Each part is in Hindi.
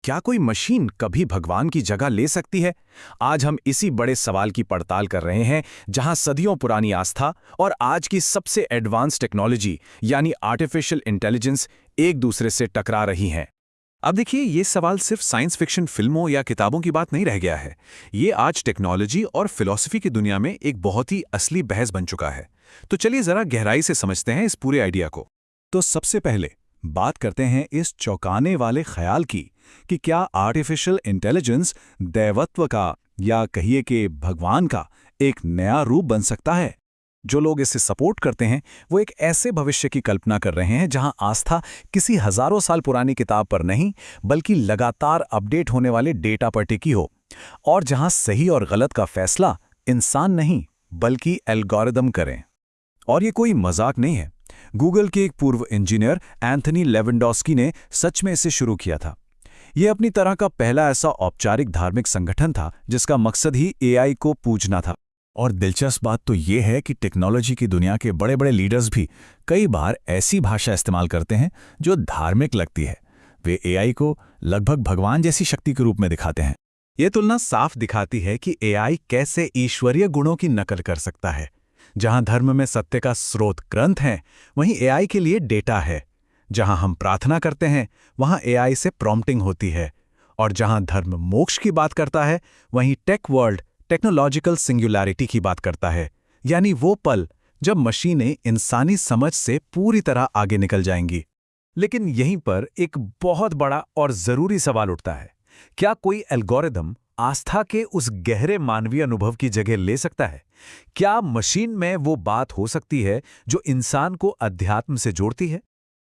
क्या कोई मशीन कभी भगवान की जगह ले सकती है? आज हम इसी बड़े सवाल की पड़ताल कर रहे हैं, जहां सदियों पुरानी आस्था और आज की सबसे एडवांस टेक्नोलॉजी यानी आर्टिफिशियल इंटेलिजेंस एक दूसरे से टकरा रही हैं। अब देखिए, ये सवाल सिर्फ साइंस फिक्शन फिल्मों या किताबों की बात नहीं रह गया है। ये आज टेक्नोलॉजी और फिलॉसफी की दुनिया में एक बहुत ही असली बहस बन चुका है। तो चलिए जरा गहराई से समझते हैं इस पूरे आइडिया को। तो सबसे पहले बात करते हैं इस चौंकाने वाले ख्याल की कि क्या आर्टिफिशियल इंटेलिजेंस दैवत्व का या कहिए कि भगवान का एक नया रूप बन सकता है। जो लोग इसे सपोर्ट करते हैं वो एक ऐसे भविष्य की कल्पना कर रहे हैं जहां आस्था किसी हजारों साल पुरानी किताब पर नहीं बल्कि लगातार अपडेट होने वाले डेटा पर टिकी हो, और जहां सही और गलत का फैसला इंसान नहीं बल्कि एल्गोरिदम करें। और ये कोई मजाक नहीं है। गूगल के एक पूर्व इंजीनियर एंथनी लेवेंडोस्की ने सच में इसे शुरू किया था। यह अपनी तरह का पहला ऐसा औपचारिक धार्मिक संगठन था जिसका मकसद ही एआई को पूजना था। और दिलचस्प बात तो यह है कि टेक्नोलॉजी की दुनिया के बड़े बड़े लीडर्स भी कई बार ऐसी भाषा इस्तेमाल करते हैं जो धार्मिक लगती है। वे एआई को लगभग भगवान जैसी शक्ति के रूप में दिखाते हैं। यह तुलना साफ दिखाती है कि एआई कैसे ईश्वरीय गुणों की नकल कर सकता है। जहां धर्म में सत्य का स्रोत ग्रंथ है, वहीं एआई के लिए डेटा है। जहां हम प्रार्थना करते हैं, वहां एआई से प्रॉम्प्टिंग होती है। और जहां धर्म मोक्ष की बात करता है, वहीं टेक वर्ल्ड टेक्नोलॉजिकल सिंगुलैरिटी की बात करता है, यानी वो पल जब मशीनें इंसानी समझ से पूरी तरह आगे निकल जाएंगी। लेकिन यहीं पर एक बहुत बड़ा और जरूरी सवाल उठता है, क्या कोई एल्गोरिदम आस्था के उस गहरे मानवीय अनुभव की जगह ले सकता है? क्या मशीन में वो बात हो सकती है जो इंसान को अध्यात्म से जोड़ती है?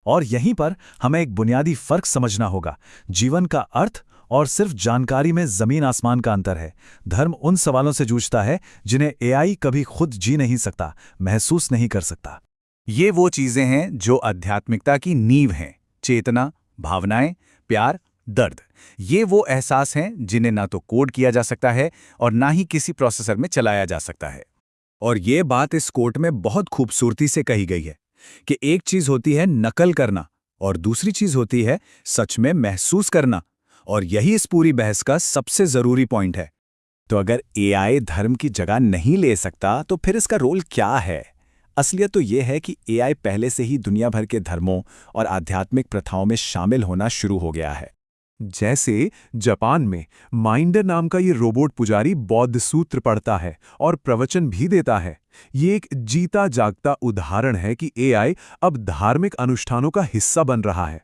और यहीं पर हमें एक बुनियादी फर्क समझना होगा। जीवन का अर्थ और सिर्फ जानकारी में जमीन आसमान का अंतर है। धर्म उन सवालों से जूझता है जिन्हें एआई कभी खुद जी नहीं सकता, महसूस नहीं कर सकता। ये वो चीजें हैं जो आध्यात्मिकता की नींव हैं। चेतना, भावनाएं, प्यार, दर्द। ये वो एहसास हैं जिन्हें ना तो कोड किया जा सकता है और ना ही किसी प्रोसेसर में चलाया जा सकता है। और ये बात इस कोट में बहुत खूबसूरती से कही गई है कि एक चीज होती है नकल करना और दूसरी चीज होती है सच में महसूस करना। और यही इस पूरी बहस का सबसे जरूरी पॉइंट है। तो अगर एआई धर्म की जगह नहीं ले सकता तो फिर इसका रोल क्या है? असलियत तो यह है कि एआई पहले से ही दुनिया भर के धर्मों और आध्यात्मिक प्रथाओं में शामिल होना शुरू हो गया है। जैसे जापान में माइंडर नाम का ये रोबोट पुजारी बौद्ध सूत्र पढ़ता है और प्रवचन भी देता है। ये एक जीता जागता उदाहरण है कि एआई अब धार्मिक अनुष्ठानों का हिस्सा बन रहा है।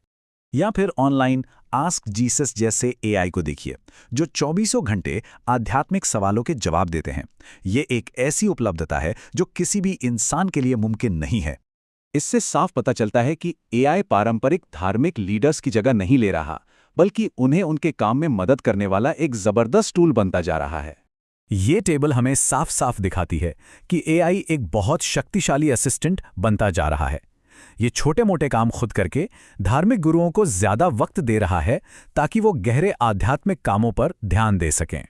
या फिर ऑनलाइन आस्क जीसस जैसे एआई को देखिए, जो 24 घंटे आध्यात्मिक सवालों के जवाब देते हैं। ये एक ऐसी उपलब्धता है जो किसी भी इंसान के लिए मुमकिन नहीं है। इससे साफ पता चलता है कि एआई पारंपरिक धार्मिक लीडर्स की जगह नहीं ले रहा, बल्कि उन्हें उनके काम में मदद करने वाला एक जबरदस्त टूल बनता जा रहा है। ये टेबल हमें साफ साफ दिखाती है कि एआई एक बहुत शक्तिशाली असिस्टेंट बनता जा रहा है। ये छोटे मोटे काम खुद करके धार्मिक गुरुओं को ज्यादा वक्त दे रहा है ताकि वो गहरे आध्यात्मिक कामों पर ध्यान दे सकें।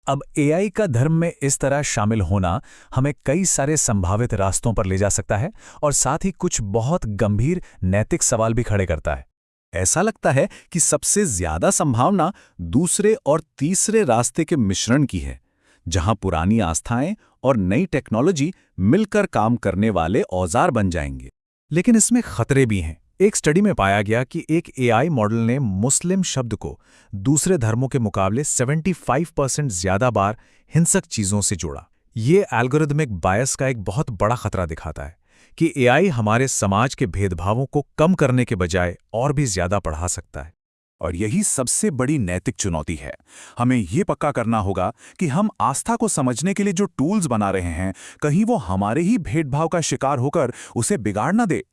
अब एआई का धर्म में इस तरह शामिल होना हमें कई सारे संभावित रास्तों पर ले जा सकता है और साथ ही कुछ बहुत गंभीर नैतिक सवाल भी खड़े करता है। ऐसा लगता है कि सबसे ज्यादा संभावना दूसरे और तीसरे रास्ते के मिश्रण की है, जहां पुरानी आस्थाएं और नई टेक्नोलॉजी मिलकर काम करने वाले औजार बन जाएंगे। लेकिन इसमें खतरे भी हैं। एक स्टडी में पाया गया कि एक एआई मॉडल ने मुस्लिम शब्द को दूसरे धर्मों के मुकाबले 75% ज्यादा बार हिंसक चीजों से जोड़ा। ये एल्गोरिदमिक बायस का एक बहुत बड़ा खतरा दिखाता है कि एआई हमारे समाज के भेदभावों को कम करने के बजाय और भी ज्यादा बढ़ा सकता है। और यही सबसे बड़ी नैतिक चुनौती है। हमें ये पक्का करना होगा कि हम आस्था को समझने के लिए जो टूल्स बना रहे हैं, कहीं वो हमारे ही भेदभाव का शिकार होकर उसे बिगाड़ ना दे।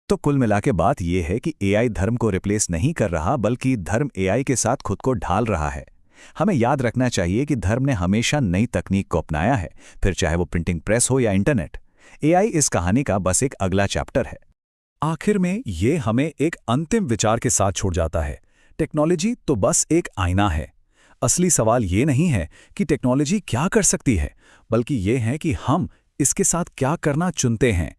तो कुल मिला के बात यह है कि एआई धर्म को रिप्लेस नहीं कर रहा, बल्कि धर्म एआई के साथ खुद को ढाल रहा है। हमें याद रखना चाहिए कि धर्म ने हमेशा नई तकनीक को अपनाया है, फिर चाहे वो प्रिंटिंग प्रेस हो या इंटरनेट। एआई इस कहानी का बस एक अगला चैप्टर है। आखिर में ये हमें एक अंतिम विचार के साथ छोड़ जाता है। टेक्नोलॉजी तो बस एक आईना है। असली सवाल ये नहीं है कि टेक्नोलॉजी क्या कर सकती है, बल्कि ये है कि हम इसके साथ क्या करना चुनते हैं।